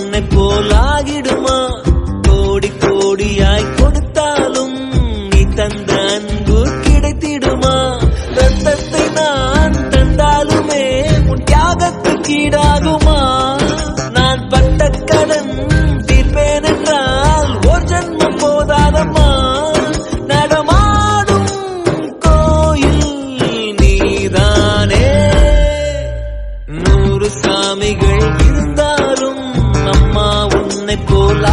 உன்னை போலாகிடுமா? கோடி கோடியாய் கொடுத்தாலும் நீ தந்த அன்பு கிடைத்திடுமா? ரத்தத்தை நான் தந்தாலுமே உன் தியாகத்துக்கு ஈடாகுமா? நான் பட்ட கடன் தீர்ப்பேன் என்றால் ஒரு ஜன்மம் போதாதம்மா. நடமாடும் கோயில் நீதானே. 100 சாமிகள் இருந்தாலும் அம்மா உன்னை போல